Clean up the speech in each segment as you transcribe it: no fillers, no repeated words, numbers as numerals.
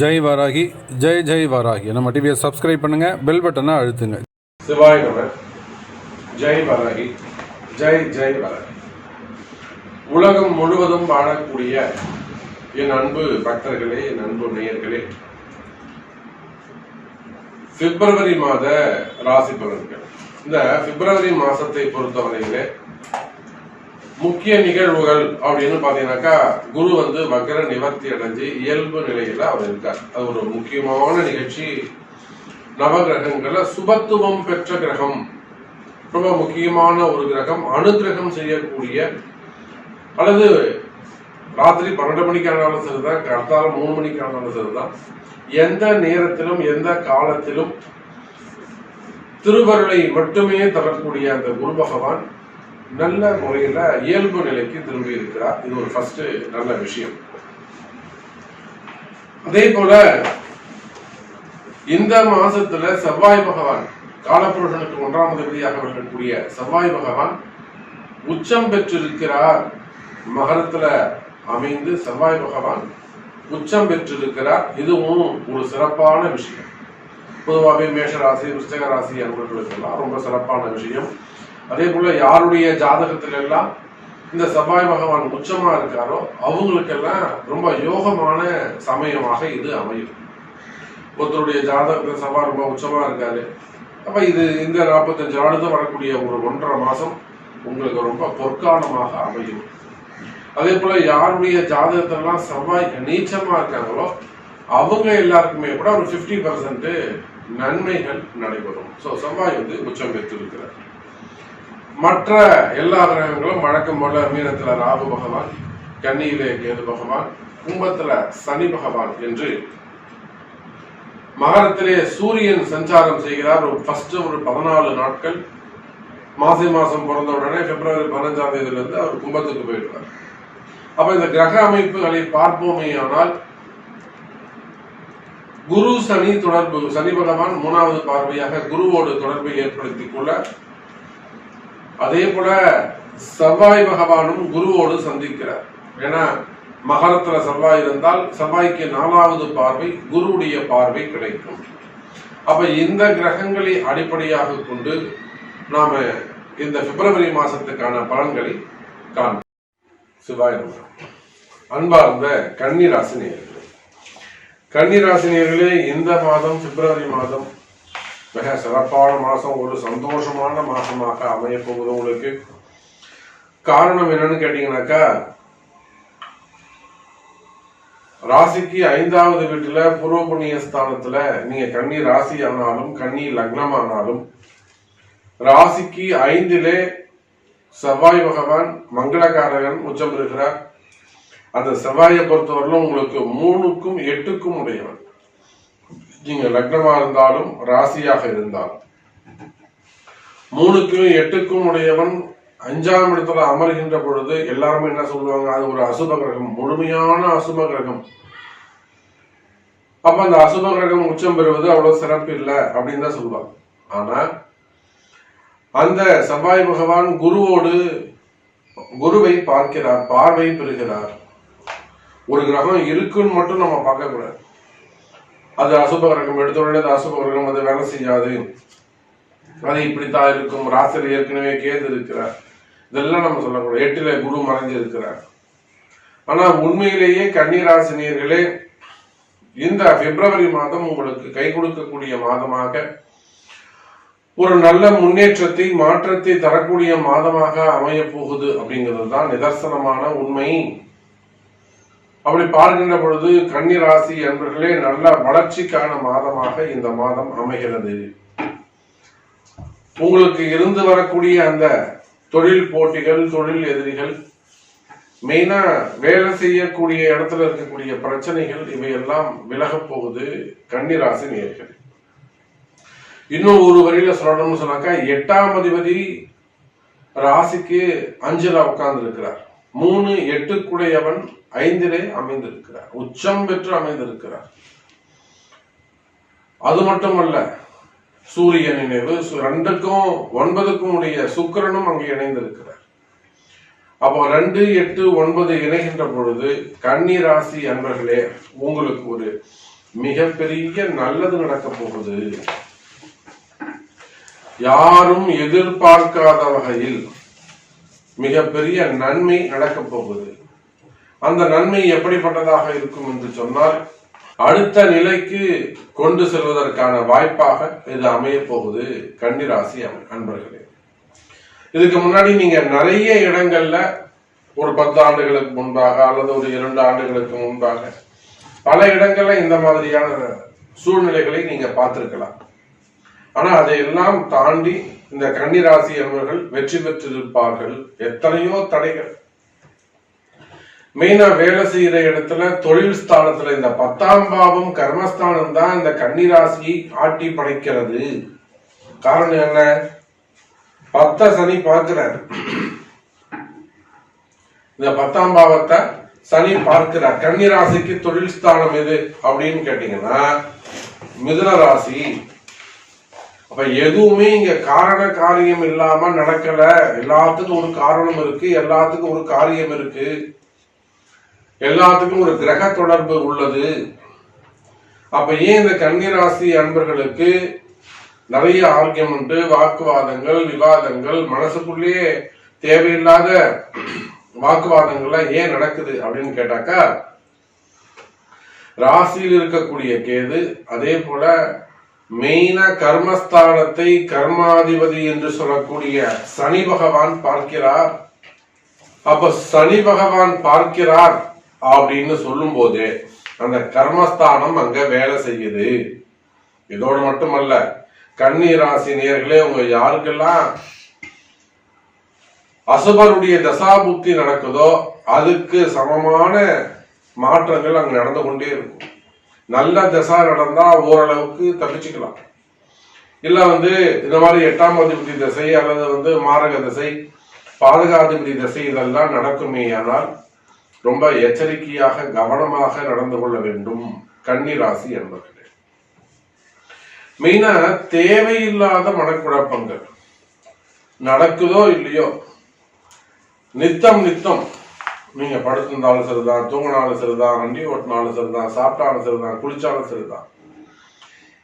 ஜெய் வாராகி, ஜெய் ஜெய் வாராகி. நம்ம டிவியை சப்ஸ்கிரைப் பண்ணுங்க, பெல் பட்டனை அழுத்துங்க. சிவாய் நம. ஜெய் வாராகி, ஜெய் ஜெய் வாராகி. உலகம் முழுவதும் வாழக்கூடிய என் அன்பு பக்தர்களே, என் அன்பு நேயர்களே, பிப்ரவரி மாத ராசி பலன்கள். இந்த பிப்ரவரி மாசத்தை பொறுத்தவரையிலே முக்கிய நிகழ்வுகள் அப்படின்னு பாத்தீங்கன்னாக்கா, குரு வக்ர நிவர்த்தி அடைஞ்சு இயல்பு நிலையில அவர் இருக்கார். அது ஒரு முக்கியமான நிகழ்ச்சி. நவகிரகங்கள சுபத்துவம் பெற்ற கிரகம், ரொம்ப முக்கியமான ஒரு கிரகம். அனுகிரகம் செய்யக்கூடிய, அல்லது ராத்திரி 12 மணிக்கு ஆனாலும் சரிதான், கர்த்தால 3 மணிக்கு ஆனாலும் சரிதான், எந்த நேரத்திலும் எந்த காலத்திலும் திருவருளை மட்டுமே தரக்கூடிய அந்த குரு பகவான் நல்ல முறையில இயல்பு நிலைக்கு திரும்பி இருக்கிறார். இது ஒரு ஃபர்ஸ்ட் நல்ல விஷயம். அதே போல இந்த மாசத்துல செவ்வாய் பகவான், காலப்புருஷனுக்கு 1ஆம் அதிபதியாக வரக்கூடிய செவ்வாய் பகவான் உச்சம் பெற்றிருக்கிறார். மகரத்துல அமைந்து செவ்வாய் பகவான் உச்சம் பெற்றிருக்கிறார். இதுவும் ஒரு சிறப்பான விஷயம். பொதுவாகவே மேஷராசி, விருச்சிக ராசி அன்பர்களுக்கெல்லாம் ரொம்ப சிறப்பான விஷயம். அதே போல யாருடைய ஜாதகத்துல எல்லாம் இந்த செவ்வாய் பகவான் உச்சமா இருக்காரோ அவங்களுக்கெல்லாம் ரொம்ப யோகமான சமயமாக இது அமையும். ஒருத்தருடைய ஜாதகத்துல செவ்வாய் ரொம்ப உச்சமா இருக்காரு, அப்ப இது இந்த 45 நாளுக்கு வரக்கூடிய ஒரு 1.5 மாசம் உங்களுக்கு ரொம்ப பொற்காலமாக அமையும். அதே போல யாருடைய ஜாதகத்திலாம் செவ்வாய் நீச்சமா இருக்காங்களோ அவங்க எல்லாருக்குமே கூட ஒரு 50% நன்மைகள் நடைபெறும். செவ்வாய் உச்சம் பெற்று இருக்கிறார். மற்ற எல்லா கிரகங்களும் வழக்கம் போல மீனத்துல ராகு பகவான், கன்னியிலே கேது பகவான், கும்பத்துல சனி பகவான் என்று, மகரத்திலே சூரியன் சஞ்சாரம் செய்கிறார். ஃபர்ஸ்ட் ஒரு 14 நாட்கள், மாசம் பிறந்த உடனே பிப்ரவரி 15ஆம் தேதியிலிருந்து அவர் கும்பத்துக்கு போயிடுவார். அப்ப இந்த கிரக அமைப்புகளை பார்ப்போமே ஆனால், குரு சனி தொடர்பு, சனி பகவான் 3வது பார்வையாக குருவோடு தொடர்பை ஏற்படுத்திக் கொள்ள, அதே போல செவ்வாய் பகவானும் குருவோடு சந்திக்கிறார். ஏன்னா மகரத்துல செவ்வாய் இருந்தால் செவ்வாய்க்கு 4வது பார்வை, குருவுடைய பார்வை கிடைக்கும். அப்ப இந்த கிரகங்களை அடிப்படையாக கொண்டு நாம இந்த பிப்ரவரி மாசத்துக்கான பலன்களை காண்போம். சிவாய் நம. அன்பார்ந்த கன்னிராசி நேயர்களே, கன்னிராசி நேயர்களே, இந்த மாதம் பிப்ரவரி மாதம் மிக சிறப்பான மாசம், ஒரு சந்தோஷமான மாசமாக அமைய போகுது உங்களுக்கு. காரணம் என்னன்னு கேட்டீங்கன்னாக்கா, ராசிக்கு 5வது வீட்டுல பூர்வ புண்ணிய ஸ்தானத்துல நீங்க கன்னி ராசி ஆனாலும் கன்னி லக்னம் ஆனாலும், ராசிக்கு 5லே செவ்வாய் பகவான் மங்களகாரகன் உச்சம் இருக்கிறார். அந்த செவ்வாயை பொறுத்தவரையிலும் உங்களுக்கு 3க்கும் 8க்கும் உடையவன். நீங்க லக்னமா இருந்தாலும் ராசியாக இருந்தாலும் 3க்கும் 8க்கும் உடையவன் 5ஆம் இடத்துல அமர்கின்ற பொழுது எல்லாருமே என்ன சொல்லுவாங்க, அது ஒரு அசுப கிரகம், முழுமையான அசுப கிரகம். அப்ப அந்த அசுப கிரகம் உச்சம் பெறுவது அவ்வளவு சிறப்பு இல்லை அப்படின்னு தான் சொல்லுவாங்க. ஆனா அந்த செவ்வாய் பகவான் குருவை பார்க்கிறார், பார்வை பெறுகிறார். ஒரு கிரகம் இருக்குன்னு மட்டும் நம்ம பார்க்க கூடாது. அது அசுப கிரகம், எடுத்த உடனே அசுப கிரகம் அது வேலை செய்யாது, அது இப்படித்தான் இருக்கும். ராசியில ஏற்கனவே கேது இருக்கிறார், இதெல்லாம் நம்ம சொல்லக்கூடாது. 8ல குரு மறைஞ்சு இருக்கிறார். ஆனா உண்மையிலேயே கன்னிராசினியர்களே, இந்த பிப்ரவரி மாதம் உங்களுக்கு கை கொடுக்கக்கூடிய மாதமாக, ஒரு நல்ல முன்னேற்றத்தை மாற்றத்தை தரக்கூடிய மாதமாக அமைய போகுது அப்படிங்கிறது தான் நிதர்சனமான உண்மை. அப்படி பார்க்கின்ற பொழுது கன்னிராசி என்பர்களே, நல்ல வளர்ச்சிக்கான மாதமாக இந்த மாதம் அமைகிறது. உங்களுக்கு இருந்து வரக்கூடிய அந்த தொழில் போட்டிகள், தொழில் எதிரிகள், மெயினா வேலை செய்யக்கூடிய இடத்துல இருக்கக்கூடிய பிரச்சனைகள், இவையெல்லாம் விலக போகுது கன்னிராசி நேயர்கள். இன்னும் ஒரு வரியில சொல்லணும்னு சொன்னாக்கா, 8ஆம் அதிபதி ராசிக்கு 5ல உட்கார்ந்து இருக்கிறார். 3 8க்குடையவன் 5லே அமைந்திருக்கிறார், உச்சம் பெற்று அமைந்திருக்கிறார். அது மட்டுமல்ல, சூரிய நினைவு 2க்கும் 9க்கும் உடைய சுக்கிரனும் அங்கே இணைந்திருக்கிறார். அப்போ 2, 8, 9 இணைகின்ற பொழுது கன்னி ராசி அன்பர்களே உங்களுக்கு ஒரு மிகப்பெரிய நல்லது நடக்க போகுது. யாரும் எதிர்பார்க்காத வகையில் மிகப்பெரிய நன்மை நடக்க போகுது. அந்த நன்மை எப்படிப்பட்டதாக இருக்கும் என்று சொன்னால், அடுத்த நிலைக்கு கொண்டு செல்வதற்கான வாய்ப்பாக இது அமைய போகுது கன்னிராசி அன்பர்களே. இதுக்கு முன்னாடி நீங்க நிறைய இடங்கள்ல ஒரு 10 ஆண்டுகளுக்கு முன்பாக அல்லது ஒரு 2 ஆண்டுகளுக்கு முன்பாக பல இடங்கள்ல இந்த மாதிரியான சூழ்நிலைகளை நீங்க பார்த்திருக்கலாம். ஆனா அதையெல்லாம் தாண்டி இந்த கன்னிராசி அன்பர்கள் வெற்றி பெற்றிருப்பார்கள். எத்தனையோ தடைகள், மெயினா வேலை செய்யற இடத்துல, தொழில் ஸ்தானத்துல இந்த 10ஆம் பாவம் கர்மஸ்தானம் தான் இந்த கன்னிராசியை ஆட்டி படைக்கிறது. காரணம் என்ன? 10 சனி பார்க்கிறார். இந்த 10ஆம் பாவத்தை சனி பார்க்கிறார். கன்னிராசிக்கு தொழில் ஸ்தானம் எது அப்படின்னு கேட்டீங்கன்னா மிதுன ராசி. அப்ப எதுவுமே இங்க காரண காரியம் இல்லாம நடக்கல. எல்லாத்துக்கும் ஒரு காரணம் இருக்கு, எல்லாத்துக்கும் ஒரு காரியம் இருக்கு, எல்லாத்துக்கும் ஒரு கிரக தொடர்பு உள்ளது. அப்ப ஏன் இந்த கன்னிராசி அன்பர்களுக்கு நிறைய ஆர்கியுமெண்ட், வாக்குவாதங்கள், விவாதங்கள், மனசுக்குள்ளேயே தேவையில்லாத வாக்குவாதங்கள்லாம் ஏன் நடக்குது அப்படின்னு கேட்டாக்கா, ராசியில் இருக்கக்கூடிய கேது அதே போல மெயினா கர்மஸ்தானத்தை கர்மாதிபதி என்று சொல்லக்கூடிய சனி பகவான் பார்க்கிறார். அப்ப சனி பகவான் பார்க்கிறார் அப்படின்னு சொல்லும் போதே அந்த கர்மஸ்தானம் அங்க வேலை செய்யுது. இதோடு மட்டுமல்ல, கன்னி ராசி நேயர்களே, உங்க யாருக்கெல்லாம் அசுபருடைய தசாபுக்தி நடக்குதோ அதுக்கு சமமான மாற்றங்கள் அங்க நடந்து கொண்டே இருக்கும். நல்ல தசா நடந்தா ஓரளவுக்கு தப்பிச்சுக்கலாம். இல்ல இந்த மாதிரி 8ஆம் அதிபதி திசை அல்லது மாரக திசை, பாதகாதிபதி திசை இதெல்லாம் நடக்குமே. ஆனால் ரொம்ப எச்சரிக்கையாக கவனமாக நடந்து கொள்ள வேண்டும் கன்னி ராசி என்பர்களே. மெயினா தேவையில்லாத மனக்குழப்பங்கள் நடக்குதோ இல்லையோ, நித்தம் நீங்க படுத்திருந்தாலும் சரிதான், தூங்கினாலும் சரிதான், வண்டி ஓட்டினாலும் சரிதான், சாப்பிட்டாலும் சரிதான், குளிச்சாலும் சரிதான்,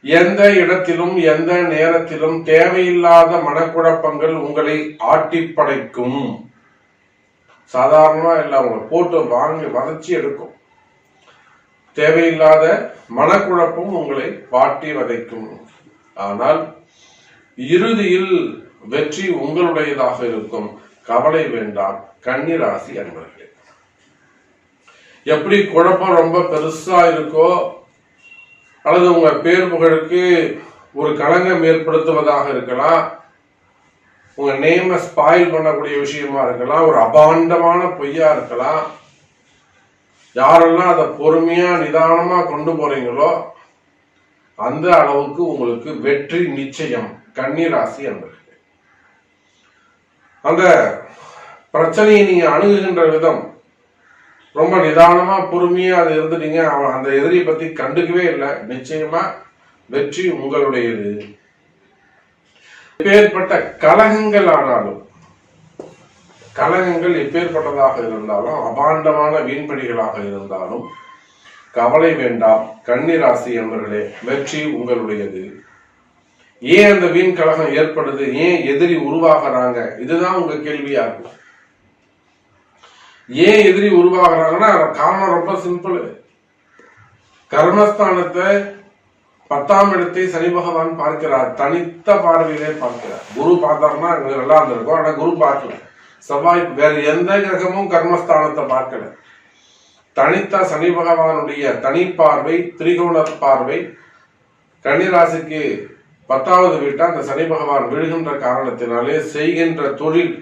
எந்த இடத்திலும் எந்த நேரத்திலும் தேவையில்லாத மனக்குழப்பங்கள் உங்களை ஆட்டி படைக்கும். சாதாரணமா இல்ல, உங்களை போட்டு வாங்கி வதச்சி எடுக்கும். தேவையில்லாத மனக்குழப்பம் உங்களை வாட்டி வதைக்கும். ஆனால் இறுதியில் வெற்றி உங்களுடையதாக இருக்கும். கவலை வேண்டாம் கன்னி ராசி அன்பர்களே. எப்படி குழப்பம் ரொம்ப பெருசா இருக்கோ, அல்லது உங்க பேர் புகழுக்கு ஒரு களங்கம் ஏற்படுத்துவதாக இருக்கலாம், உங்க நேம ஸ்பாயில் பண்ணக்கூடிய விஷயமா இருக்கலாம், ஒரு அபாண்டமான பொய்யா இருக்கலாம். யாரெல்லாம் அதை பொறுமையா நிதானமா கொண்டு போறீங்களோ அந்த அளவுக்கு உங்களுக்கு வெற்றி நிச்சயம் கன்னி ராசி அன்பர்களே. அந்த பிரச்சனையை நீங்க அணுகுகின்ற விதம் ரொம்ப நிதானமா பொறுமையா அது இருந்துட்டீங்க, அந்த எதிரியை பத்தி கண்டுக்கவே இல்லை, நிச்சயமா வெற்றி உங்களுடையது. எப்பேற்பட்ட கலகங்கள் ஆனாலும், கலகங்கள் எப்பேற்பட்டதாக இருந்தாலும், அபாண்டமான வீண்படிகளாக இருந்தாலும் கவலை வேண்டாம் கன்னி ராசி என்பவர்களே, வெற்றி உங்களுடையது. ஏன் அந்த வீண் கலகம் ஏற்படுது, ஏன் எதிரி உருவாகிறாங்க, இதுதான் உங்க கேள்வியா இருக்கும். ஏன் எதிரி உருவாகிறாங்கன்னா காரணம் ரொம்ப சிம்பிள். கர்மஸ்தானத்தை 10ஆம் இடத்தை சனி பகவான் பார்க்கிறார், தனித்த பார்வையிலே பார்க்கிறார். குரு பார்த்தாருன்னா நல்லா இருந்திருக்கும், ஆனா குரு பார்க்கல. செவ்வாய் வேற எந்த கிரகமும் கர்மஸ்தானத்தை பார்க்கல. தனித்த சனி பகவானுடைய தனி பார்வை, திரிகோண பார்வை கன்னிராசிக்கு 10வது வீட்டா அந்த சனி பகவான் விழுகின்ற காரணத்தினாலே செய்கின்ற தொழில்.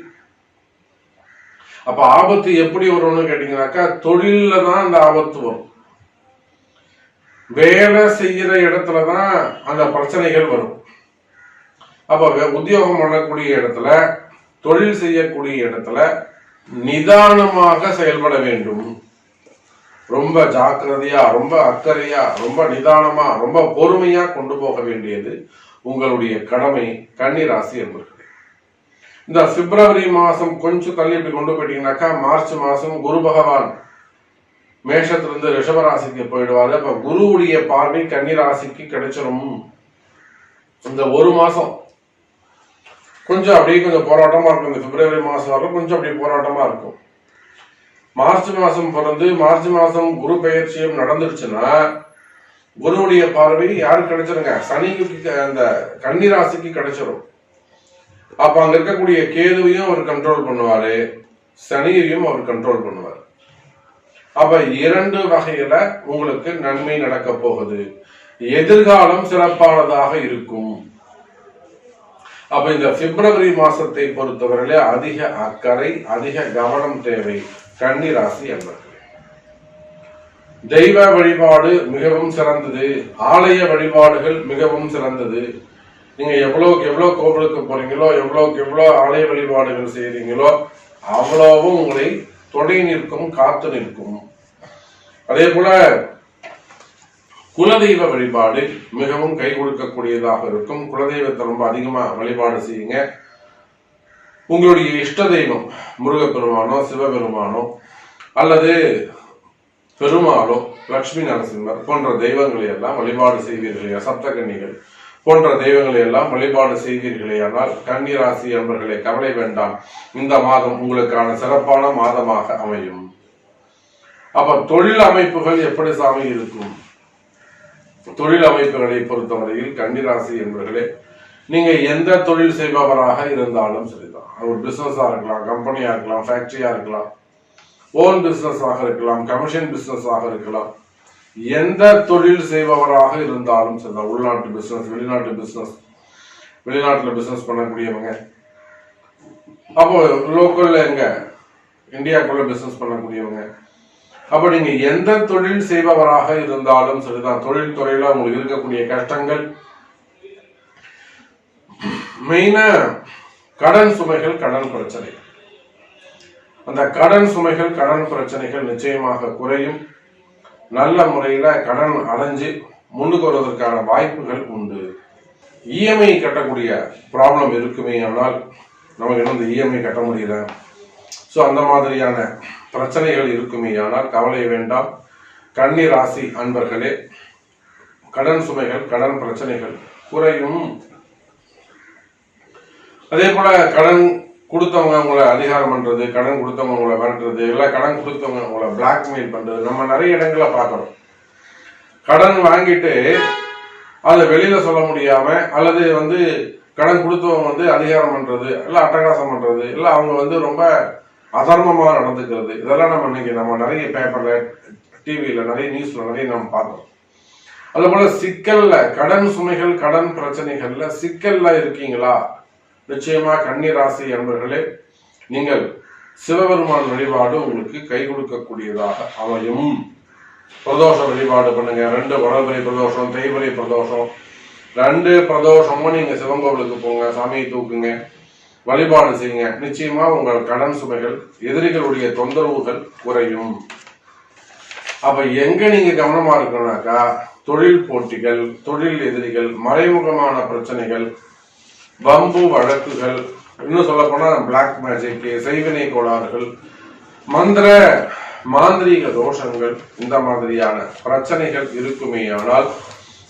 அப்ப ஆபத்து எப்படி வரும்னு கேட்டீங்கன்னாக்கா, தொழில தான் அந்த ஆபத்து வரும். வேலை செய்யற இடத்துலதான் அந்த பிரச்சனைகள் வரும். அப்ப உத்தியோகம் பண்ணக்கூடிய இடத்துல, தொழில் செய்யக்கூடிய இடத்துல நிதானமாக செயல்பட வேண்டும். ரொம்ப ஜாக்கிரதையா, ரொம்ப அக்கறையா, ரொம்ப நிதானமா, ரொம்ப பொறுமையா கொண்டு போக வேண்டியது உங்களுடைய கடமை கன்னி ராசி என்பவர்களே. இந்த பிப்ரவரி மாசம் கொஞ்சம் தள்ளி இப்படி கொண்டு போயிட்டீங்கன்னாக்கா மார்ச் மாசம் குரு பகவான் மேஷத்திலிருந்து ரிஷபராசிக்கு போயிடுவாரு. அப்ப குருவுடைய பார்வை கன்னி ராசிக்கு கிடைச்சிடும். இந்த ஒரு மாசம் கொஞ்சம் அப்படியே கொஞ்சம் போராட்டமா இருக்கும். இந்த பிப்ரவரி மாசம் வர கொஞ்சம் அப்படியே போராட்டமா இருக்கும். மார்ச் மாசம் பிறந்து மார்ச் மாசம் குரு பெயர்ச்சியும் நடந்துருச்சுன்னா குருவுடைய பார்வை யாருக்கு கிடைச்சிருங்க, சனிக்கு, அந்த கன்னி ராசிக்கு கிடைச்சிடும். அப்ப அங்க இருக்கக்கூடிய கேதுவையும் அவர் கண்ட்ரோல் பண்ணுவாரு, சனியையும் அவர் கண்ட்ரோல் பண்ணுவார். அப்ப இரண்டு வகையில உங்களுக்கு நன்மை நடக்க போகுது. எதிர்காலம் சிறப்பானதாக இருக்கும். அப்ப இந்த பிப்ரவரி மாசத்தை பொறுத்தவரையிலே அதிக அக்கறை, அதிக கவனம் தேவை கன்னி ராசி என்பது. தெய்வ வழிபாடு மிகவும் சிறந்தது, ஆலய வழிபாடுகள் மிகவும் சிறந்தது. நீங்க எவ்வளவுக்கு எவ்வளவு கோவிலுக்கு போறீங்களோ, எவ்வளவுக்கு எவ்வளவு ஆலய வழிபாடுகள் செய்றீங்களோ அவ்வளவும் உங்களை தொடை நிற்கும், காத்து நிற்கும். அதே போல குலதெய்வ வழிபாடு மிகவும் கை கொடுக்கக்கூடியதாக இருக்கும். குலதெய்வத்தை ரொம்ப அதிகமா வழிபாடு செய்யுங்க. உங்களுடைய இஷ்ட தெய்வம் முருகப்பெருமானோ, சிவபெருமானோ, அல்லது பெருமாளோ, லட்சுமி நரசிம்மர் போன்ற தெய்வங்களை எல்லாம் வழிபாடு செய்வீர்களே, சப்தகன்னிகள் போன்ற தெய்வங்களை எல்லாம் வழிபாடு செய்வீர்களேயானால் கன்னி ராசி என்பவர்களே கவலை வேண்டாம். இந்த மாதம் உங்களுக்கான சிறப்பான மாதமாக அமையும். அப்ப தொழில் அமைப்புகள் எப்படி சாமி இருக்கும்? தொழில் அமைப்புகளை பொறுத்தவரையில் கன்னி ராசி என்பவர்களே, நீங்க எந்த தொழில் செய்பவராக இருந்தாலும் சரிதான். ஒரு பிசினஸா இருக்கலாம், கம்பெனியா இருக்கலாம், ஃபேக்டரியா இருக்கலாம், ஓன் பிசினஸ் ஆக இருக்கலாம், கமிஷன் பிசினஸ் ஆக இருக்கலாம். எந்த தொழில் செய்பவராக இருந்தாலும் சரிதான். உள்நாட்டு பிசினஸ், வெளிநாட்டு பிசினஸ், வெளிநாட்டுல பிசினஸ் பண்ணக்கூடியவங்க, அப்போ லோக்கல்ல எங்க இந்தியாக்குள்ள பிசினஸ் பண்ணக்கூடியவங்க, அப்ப நீங்க எந்த தொழில் செய்பவராக இருந்தாலும் சரிதான். தொழில் துறையில உங்களுக்கு இருக்கக்கூடிய கஷ்டங்கள், மெயினா கடன் சுமைகள், கடன் பிரச்சனை, அந்த கடன் சுமைகள், கடன் பிரச்சனைகள் நிச்சயமாக குறையும். நல்ல முறையில கடன் அடைஞ்சு முன்னுக்கு வருவதற்கான வாய்ப்புகள் உண்டு. இஎம்ஐ கட்டக்கூடிய ப்ராப்ளம் இருக்குமே, ஆனால் நமக்கு இன்னும் இந்த இஎம்ஐ கட்ட முடியல, ஸோ அந்த மாதிரியான பிரச்சனைகள் இருக்குமே, ஆனால் கவலை வேண்டாம். கன்னி ராசி அன்பர்களே, கடன் சுமைகள், கடன் பிரச்சனைகள் குறையும். அதே போல கடன் கொடுத்தவங்க உங்களை அதிகாரம் பண்றது, கடன் கொடுத்தவங்க உங்களை மிரட்டுறது, இல்ல கடன் கொடுத்தவங்க உங்களை பிளாக்மெயில் பண்றது நம்ம நிறைய இடங்களை பார்க்கறோம். கடன் வாங்கிட்டு அதை வெளியில சொல்ல முடியாம, அல்லது கடன் கொடுத்தவங்க அதிகாரம் பண்றது, இல்ல அட்டகாசம் பண்றது, இல்ல அவங்க ரொம்ப அதர்மமா நடந்துக்கிறது, இதெல்லாம் நம்ம இன்னைக்கு நிறைய பேப்பர்ல, டிவியில, நிறைய நியூஸ்ல நிறைய நம்ம பார்க்கறோம். அது போல சிக்கல்ல, கடன் சுமைகள், கடன் பிரச்சனைகள்ல சிக்கல்ல இருக்கீங்களா? நிச்சயமா கன்னி ராசி என்பவர்களே, நீங்கள் சிவபெருமான் வழிபாடு உங்களுக்கு கை கொடுக்கக்கூடியதாக அமையும். பிரதோஷ வழிபாடு பண்ணுங்க. 2 வளர்பிறை பிரதோஷம், தேய்பிறை பிரதோஷம், 2 பிரதோஷமும் நீங்க சிவன் கோவிலுக்கு போங்க, சாமியை தூக்குங்க, வழிபாடு செய்யுங்க. நிச்சயமா உங்கள் கடன் சுமைகள், எதிரிகளுடைய தொந்தரவுகள் குறையும். அப்ப எங்க நீங்க கவனமா இருக்கணும்னாக்கா, தொழில் போட்டிகள், தொழில் எதிரிகள், மறைமுகமான பிரச்சனைகள், வம்பு வழக்குகள், இன்னும் சொல்ல போனா பிளாக் மேஜிக், செய்வினை கோளாறுகள், மந்திர மாந்திரீக தோஷங்கள், இந்த மாதிரியான பிரச்சனைகள் இருக்குமே, ஆனால்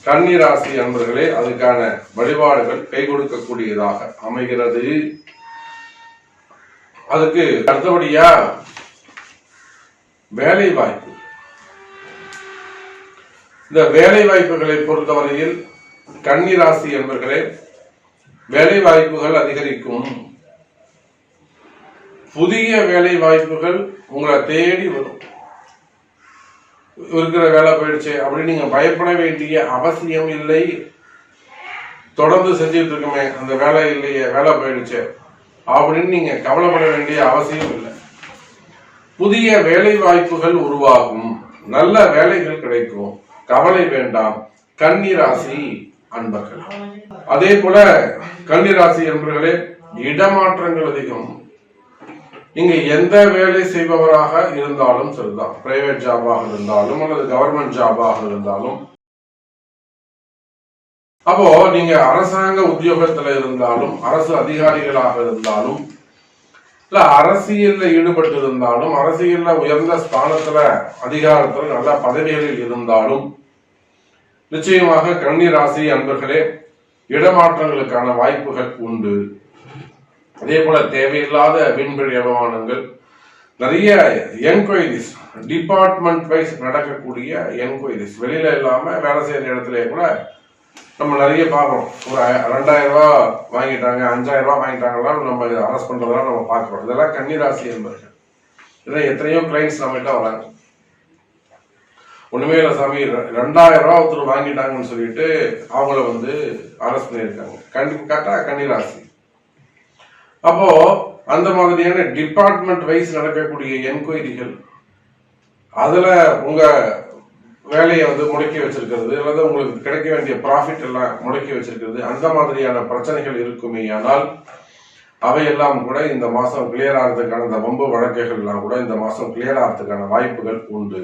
கன்னி ராசி அன்பர்களே அதுக்கான வழிபாடுகள் கை கொடுக்கக்கூடியதாக அமைகிறது. அதுக்கு அடுத்தபடியா வேலை வாய்ப்பு. இந்த வேலை வாய்ப்புகளை பொறுத்தவரையில் கன்னி ராசி என்பர்களே, வேலை வாய்ப்புகள் அதிகரிக்கும். புதிய வேலை வாய்ப்புகள் உங்களை தேடி வரும். இருக்கிற வேலை போயிடுச்சு அப்படின்னு நீங்க பயப்பட வேண்டிய அவசியம் இல்லை. தொடர்ந்து செஞ்சுட்டு இருக்குமே, அந்த வேலை இல்லையே, வேலை போயிடுச்சு அப்படின்னு நீங்க கவலைப்பட வேண்டிய அவசியம் இல்லை. புதிய வேலை வாய்ப்புகள் உருவாகும், நல்ல வேலைகள் கிடைக்கும், கவலை வேண்டாம் கன்னி ராசி அன்பர்கள். அதே போல கன்னி ராசி என்பவர்களே, இடமாற்றங்கள் அதிகம். நீங்க எந்த வேலை செய்பவராக இருந்தாலும் சரிதான், பிரைவேட் ஜாபாக இருந்தாலும் அல்லது கவர்மெண்ட் ஜாபாக இருந்தாலும், அப்போ நீங்க அரசாங்க உத்தியோகத்துல இருந்தாலும், அரசு அதிகாரிகளாக இருந்தாலும், இல்ல அரசியல்ல ஈடுபட்டு இருந்தாலும், அரசியல்ல உயர்ந்த ஸ்தானத்துல அதிகாரத்துல நல்ல பதவிகளில் இருந்தாலும், நிச்சயமாக கன்னி ராசி அன்பர்களே இடமாற்றங்களுக்கான வாய்ப்புகள் உண்டு. அதே போல தேவையில்லாத வீண்வழி அவமானங்கள், நிறைய என்கொயரிஸ், டிபார்ட்மெண்ட் வைஸ் நடக்கக்கூடிய என்கொயரிஸ், வெளியில இல்லாம வேலை செய்யற இடத்துல கூட நம்ம நிறைய பார்க்கிறோம். ஒரு 2000 ரூபாய் வாங்கிட்டாங்க, 5000 ரூபாய் வாங்கிட்டாங்கன்னா நம்ம அரெஸ்ட் பண்றதெல்லாம் நம்ம பார்க்கிறோம். இதெல்லாம் கன்னிராசி என்பர்கள். இதை எத்தனையோ கிளைண்ட்ஸ் நம்ம கிட்ட வராங்க. ஒண்ணுமே இல்ல சாமி, 2000 ரூபாய் ஒருத்தர் வாங்கிட்டாங்கன்னு சொல்லிட்டு அவங்கள அரெஸ்ட் பண்ணியிருக்காங்க. கரெக்டா கன்னிராசி. அப்போ அந்த மாதிரியான டிபார்ட்மெண்ட் வைஸ் நடக்கக்கூடிய என்கொயரிகள், அதுல உங்க வேலையை முடக்கி வச்சிருக்கிறது, அல்லது உங்களுக்கு கிடைக்க வேண்டிய ப்ராஃபிட் எல்லாம் முடக்கி வச்சிருக்கிறது, அந்த மாதிரியான பிரச்சனைகள் இருக்குமே. ஆனால் அவையெல்லாம் கூட இந்த மாசம் கிளியர் ஆகிறதுக்கான, இந்த வம்பு வழக்குகள் எல்லாம் கூட இந்த மாசம் கிளியர் ஆகிறதுக்கான வாய்ப்புகள் உண்டு.